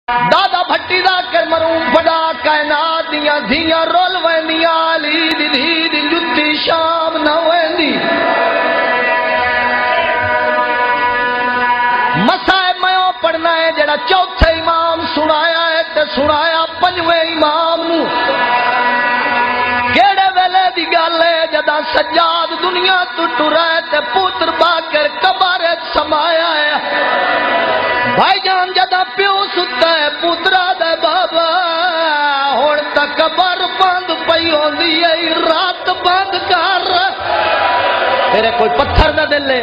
دادا بھٹی دا کر مروں بڑا کائنات دیاں دھیاں رول ویندیاں علی دی دھی دی جتی شام نہ ویندی مسائے میوں پڑھنا ہے جڑا چوتھے امام سنایا ہے تے سنایا پنجویں امام نو کیڑے ویلے دی گل ہے جدا سجاد دنیا تو ٹرا ہے تے پوتر باکر قبر سمایا ہے بھائی جان جدا پیو ستا ہے پوترا دے بابا ہن تک قبر بند پئی ہوندی ہے رات بند کر تیرے کوئی پتھر نہ دلے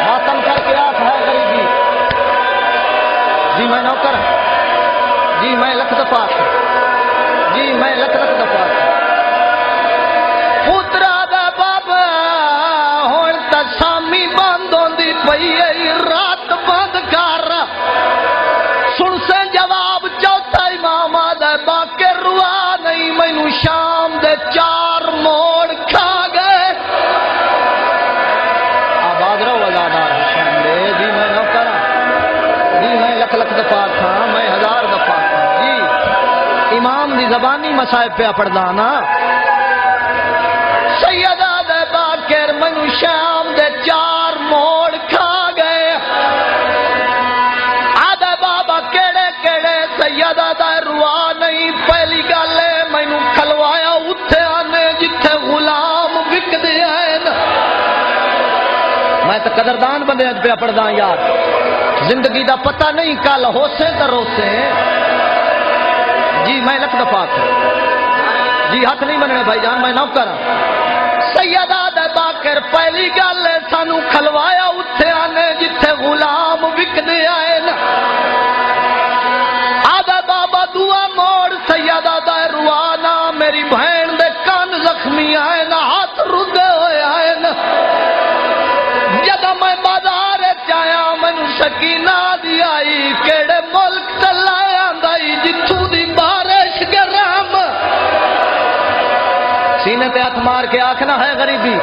ماتم کر کے آنکھ ہے غریبی جی میں نوکر جی میں لکھ دفعہ جی میں لکھ دفعہ پوترا دا بابا ہن تے سامی بند ہوندی پئی اے رات بند کر سن سے جواب چوتھا امام آدھے باقر روا نہیں مینوں شام دے 4 موڑ کھا گئے آباد رہو وزادار حسین دے جی میں نوکر جی میں لکھ دفعہ تھا میں 1000 دفعہ تھا جی امام دی زبانی مسائب پہ پڑھدا نا سیدہ دے باقر مینوں شام دے 4 موڑ کھا گئے آدھے بابا کیڑے کیڑے سیدہ دا روا نہیں پہلی گل ہے مینوں کھلوایا اتھے آنے جتھے غلام وکدے ہیں میں تو قدردان بندے پہ پڑھدا یار زندگی دا پتہ نہیں کل ہوسے تے روسے جی میں لکھ دفعہ جی ہاتھ نہیں مننے بھائی جان میں نوکر سیدہ دے باقر پہلی گل سانو کھلوایا اتھے آنے جتھے غلام وکدے آئے آدھا بابا دعا موڑ سیدہ دے روانا میری بہن دے کان زخمی آئے نا ہاتھ ردے ہوئے آئے نا جدہ میں بازار چایا منو سکینہ دی آئی کیڑے ملک چلائے آندائی جتھو دی بارش گرام سینے تے ہاتھ مار کے آنکھنا ہے غریبی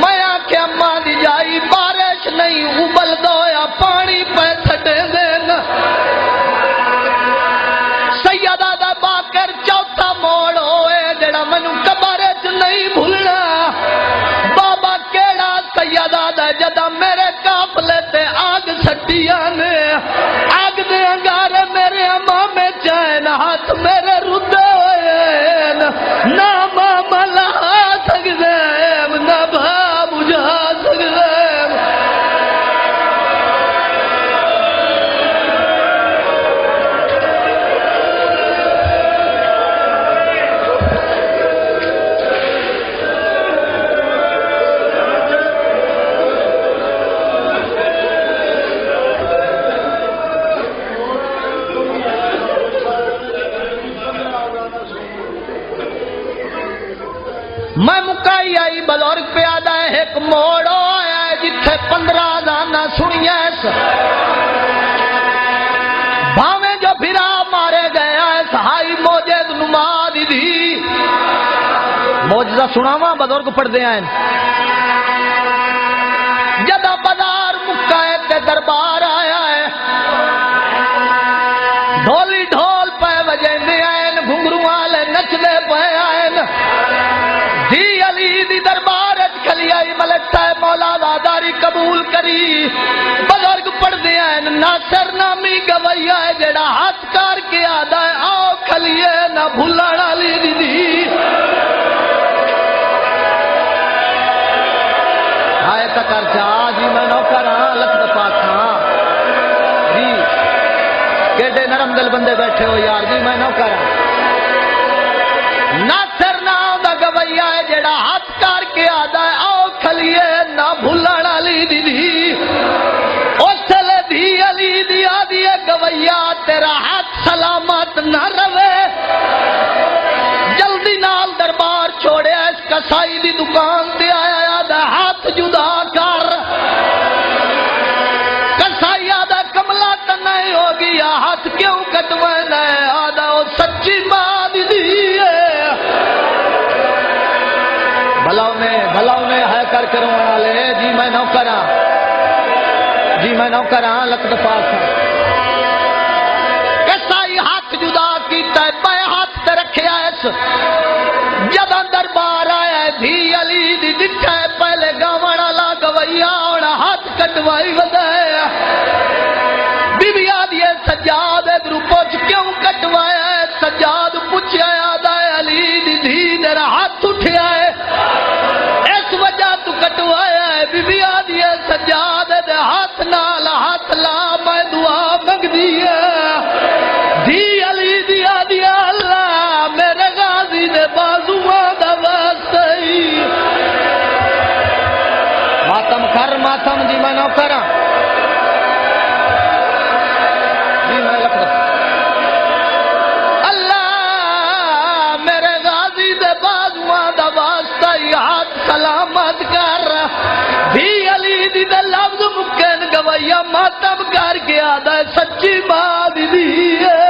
میں آنکھیں اماں دی جائی بارش نہیں ابل دویا پانی پہ چھٹے دینا سیدہ دا باقر چوتھا موڑ ہوئے جڑا منو قبرچ نہیں بھولنا بابا کیڑا سیدہ دا جدا میرے قافلے تے آگ سٹیا نے آگ دے انگارے میرے اماں میں چین ہاتھ میرے ردے ہوئے نہ ماما لہا سکتے نہ بھا بجھا سکتے میں مکائی آئی بزرگ پہ آدھا ہے ایک موڑ آیا ہے جتھے 15 دانا سنی ایس بھاویں جو بھرا مارے گیا ہے سہائی موجد نماد دی موجزہ سناواں بزرگ پڑھ دے آئیں جدہ بازار مکائے تے دربار آیا ہے ڈھولی ڈھول پہ وجہ دے آئیں گھنگروں والے نچنے پہ آئیں دی علی دی دربارت کھلی آئی ملک صاحب مولا واداری قبول کری بزرگ پڑھ دیا ہے ناصر نامی گویا ہے جڑا ہاتھ کار کے آدھا ہے آؤ کھلیے نہ بھولانا لی دی دی آئے تکر چاہ جی میں نوکر ہاں لکھ دفعہ ہاں جی کیڑے نرم دل بندے بیٹھے ہو یار جی میں نوکر ہاں ناصر نام دا گویا ہے جڑا ہاتھ کار کے آدھا ہے آؤ کھلیے نہ بھولانا لی دی دی اس لے دی علی دی آدھی ہے گویا تیرا ہاتھ سلامت نہ روے جلدی نال دربار چھوڑے اس کسائی دی دکان تے آیا آدھا ہاتھ جدا کر کسائی آدھا کملا تو نہیں ہوگی ہاتھ کیوں کٹوانا ہے آدھا وہ سچی ماں دی دی ہے بھلاؤ نے ہے کر کے رونا لے جی میں نوکر ہاں جی میں نوکر ہاں لکھ دفعہ کسائی ہاتھ جدا کیتا ہے بے ہاتھ تے رکھیا اس جداں دربار آیا ہے دھی علی دی دکھا ہے پہلے گاوڑ والا گویا اور ہاتھ کٹوائی ودایا بی بی آدھی ہے سجاد ادھر پوچھ کیوں کٹوایا ہے سجاد پوچھا یاد ہے علی دی دھی میرا ہاتھ اٹھیا ہے اس وجہ تو کٹوایا ہے بی بی آدھی ہے سجاد دے ہاتھ نال ہاتھ لا میں دعا منگ دی ہے دھی علی دی آدھی اللہ میرے غازی دے بازوان دا واسطی ماتم کر ماتم جی میں نو کرا جی میں لکھ دوں اللہ میرے غازی دے بازوان دا واسطی ہاتھ سلامت کر دھی علی دی دے لفظ مکین گویا ماتم کر کے آدھا ہے سچی بات دی ہے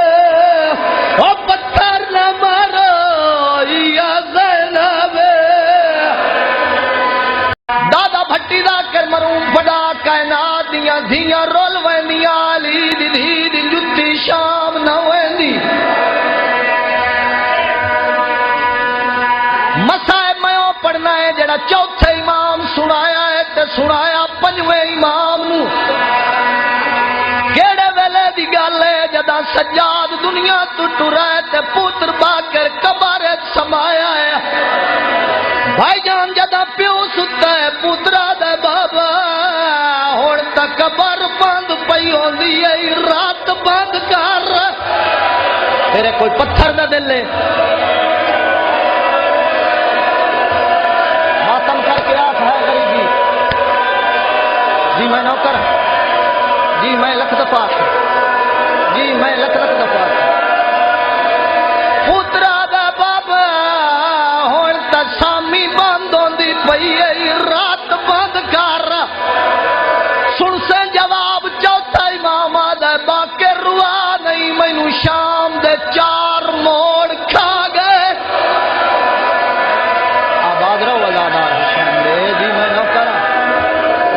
او پتھر نہ مارو یا زینب دادا بھٹی دا کر مروں بڑا کائنات دیاں دھیاں رول وینیاں علی دی دھی دی جتی شام نہ ویندی مسائے میوں پڑھنا ہے جڑا چوتھے امام سنایا ہے تے سنایا پنجویں امام نو کیڑے ویلے دی گل ہے جدا سجاد دنیا تو ٹرا ہے تے پوتر باکر قبر سمایا ہے بھائی جان جدا پیو ستا ہے پوترا دے بابا ہن تک قبر بند پئی ہوندی ہے رات بند کر تیرے کوئی پتھر نہ دلے ماتم کر کے آپ ہے غریبی جی میں نوکر جی میں لکھ دفعہ جی میں لکھ دفعہ پوترا دا بابا ہن تا شامی بند ہوندی پئی اے رات بند کر سن سے جواب چوتھا امام دا باقی روا نہیں مینوں شام دے 4 موڑ کھا گئے آباد رہو وزادار شام دے جی میں نوکر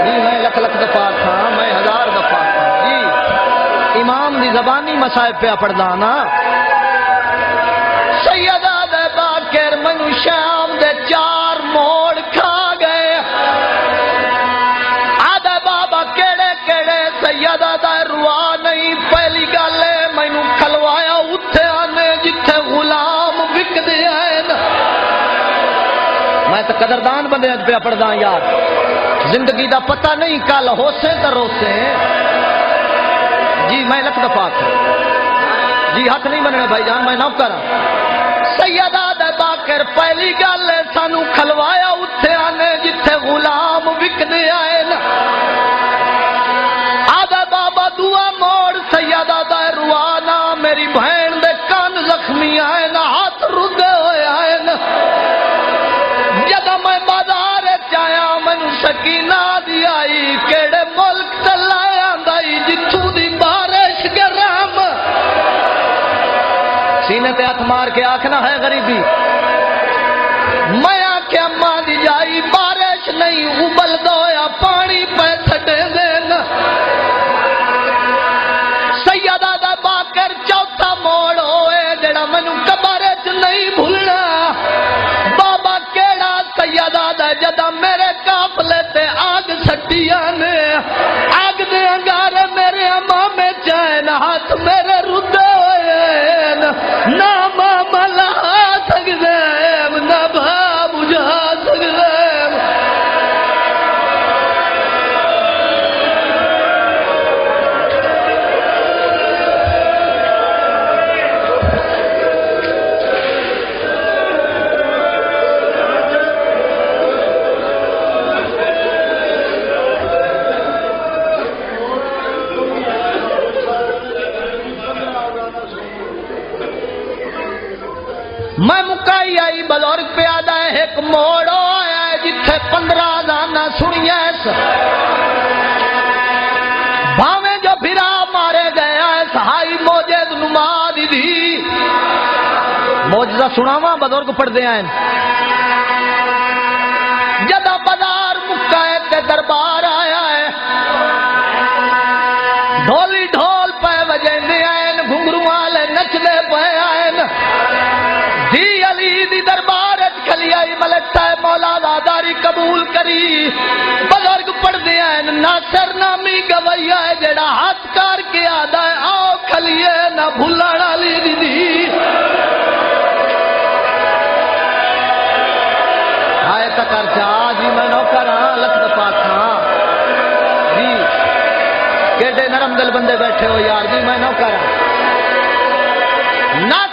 جی میں لکھ دفعہ تھا میں 1000 دفعہ تھا جی امام دی زبانی مسائب پہ پڑھدا نا سیدہ دے باکر منو شام دے 4 موڑ کھا گئے آدھے بابا کیڑے کیڑے سیدہ دا روا نہیں پہلی گل ہے منو کھلوایا اتھے آنے جتھے غلام وک دے آئے نا میں تو قدردان بندے پہ پڑھدا یار زندگی دا پتہ نہیں کل ہوسے تا روسے جی میں لکھ دفعہ جی ہاتھ نہیں بننے بھائی جان میں نوکر سیدہ دے باکر پہلی گل سانو کھلوایا اتھے آنے جتھے غلام وکدے آئے نا آدھا بابا دعا موڑ سیدہ دا روانا میری بہن دے کان زخمی آئے نا ہاتھ ردے ہوئے آئے نا جدہ میں بازار چایا منو سکینہ دی آئی کیڑے ملک چلائے آندائی جتھو دی بارش گرام سینے تے ہاتھ مار کے آنکھنا ہے غریبی میں آنکھیں اماں دی جائی بارش نہیں ابل دویا پانی پہ تھٹے دین سیدہ دا باکر چوتھا موڑ ہوئے جڑا منو قبرے چ نہیں بھولنا بابا کیڑا سیدہ دا جدا میرے قافلے تے آگ سٹیاں نے آگ دے انگارے میرے اماں میں چین ہاتھ میرے ردے ہوئے نہ ماما لا سکتے نہ بھا بجھا سکتے میں مکائی آئی بزرگ پہ آدھا ہے ایک موڑو آیا ہے جتھے 15 دانا سنیا ہے بھاویں جو پھرا مارے گیا ہے سہائی موجد نماد دی موجزہ سناواں بزرگ پڑھ دے آئیں جدہ بازار مکائے تے دربار آیا ہے وفاداری قبول کری بزرگ پڑھ دیا ناصر نامی گویا ہے جڑا ہاتھ کار کے آدھا ہے آؤ کھلیے نہ بھولنا لی دی آئے تکر چاہ جی میں نوکر ہاں لکھ دفعہ کھاں جی کیڑے نرم دل بندے بیٹھے ہو یار جی میں نوکر ہاں